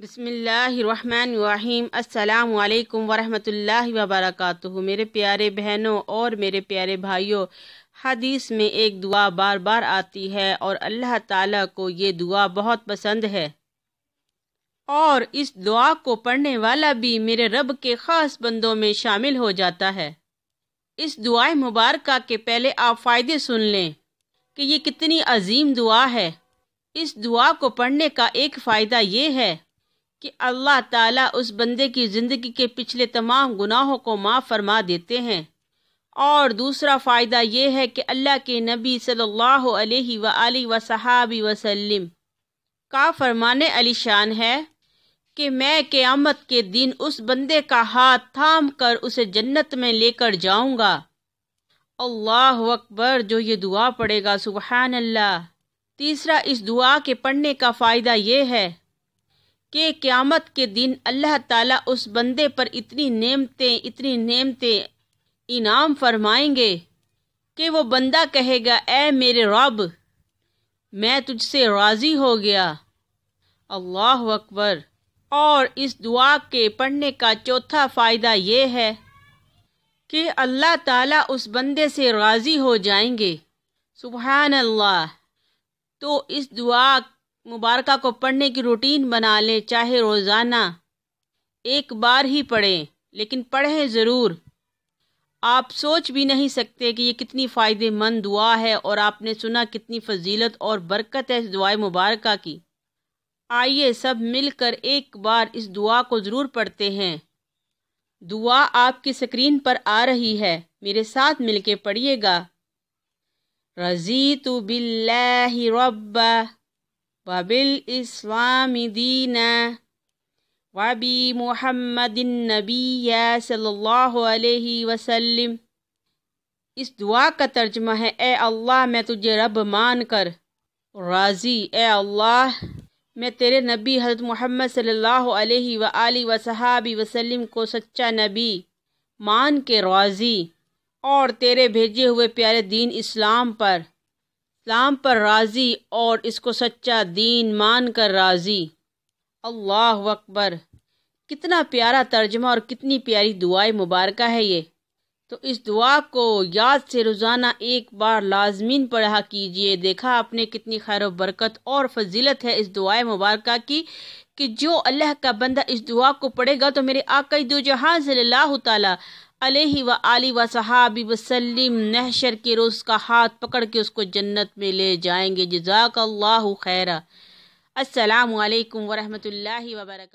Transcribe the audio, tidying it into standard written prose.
بسم اللہ الرحمن الرحیم۔ السلام علیکم ورحمۃ اللہ وبرکاتہ۔ میرے پیارے بہنوں اور میرے پیارے بھائیوں، حدیث میں ایک دعا بار بار آتی ہے اور اللہ تعالیٰ کو یہ دعا بہت پسند ہے، اور اس دعا کو پڑھنے والا بھی میرے رب کے خاص بندوں میں شامل ہو جاتا ہے۔ اس دعائے مبارکہ کے پہلے آپ فائدے سن لیں کہ یہ کتنی عظیم دعا ہے۔ اس دعا کو پڑھنے کا ایک فائدہ یہ ہے کہ اللہ تعالیٰ اس بندے کی زندگی کے پچھلے تمام گناہوں کو معاف فرما دیتے ہیں، اور دوسرا فائدہ یہ ہے کہ اللہ کے نبی صلی اللہ علیہ وآلہ وصحابہ وسلم کا فرمان علی شان ہے کہ میں قیامت کے دن اس بندے کا ہاتھ تھام کر اسے جنت میں لے کر جاؤں گا۔ اللہ اکبر! جو یہ دعا پڑھے گا، سبحان اللہ۔ تیسرا، اس دعا کے پڑھنے کا فائدہ یہ ہے کہ قیامت کے دن اللہ تعالیٰ اس بندے پر اتنی نعمتیں انعام فرمائیں گے کہ وہ بندہ کہے گا، اے میرے رب، میں تجھ سے راضی ہو گیا۔ اللہ اکبر! اور اس دعا کے پڑھنے کا چوتھا فائدہ یہ ہے کہ اللہ تعالیٰ اس بندے سے راضی ہو جائیں گے۔ سبحان اللہ! تو اس دعا مبارکہ کو پڑھنے کی روٹین بنا لیں، چاہے روزانہ ایک بار ہی پڑھیں، لیکن پڑھیں ضرور۔ آپ سوچ بھی نہیں سکتے کہ یہ کتنی فائدے مند دعا ہے، اور آپ نے سنا کتنی فضیلت اور برکت ہے اس دعائے مبارکہ کی۔ آئیے سب مل کر ایک بار اس دعا کو ضرور پڑھتے ہیں۔ دعا آپ کی سکرین پر آ رہی ہے، میرے ساتھ مل کے پڑھیے گا۔ رضیت باللہ ربا وبالاسلام دینا وبمحمد النبی صلی اللہ علیہ وسلم۔ اس دعا کا ترجمہ ہے، اے اللہ، میں تجھے رب مان کر راضی، اے اللہ، میں تیرے نبی حضرت محمد صلی اللہ علیہ وآلہ وصحابہ وسلم کو سچا نبی مان کے راضی، اور تیرے بھیجے ہوئے پیارے دین اسلام پر راضی، اور اس کو سچا دین مان کر راضی۔ اللہ اکبر! کتنا پیارا ترجمہ اور کتنی پیاری دعائے مبارکہ ہے یہ۔ تو اس دعا کو یاد سے روزانہ ایک بار لازمین پڑھا کیجئے۔ دیکھا آپ نے کتنی خیر و برکت اور فضیلت ہے اس دعائے مبارکہ کی، کہ جو اللہ کا بندہ اس دعا کو پڑھے گا تو میرے آقا دو جہان صلی اللہ تعالی علیہ وآلہ وصحابہ وسلم محشر کے روز کا ہاتھ پکڑ کے اس کو جنت میں لے جائیں گے۔ جزاک اللہ خیرہ۔ السلام علیکم ورحمۃ اللہ وبرکاتہ۔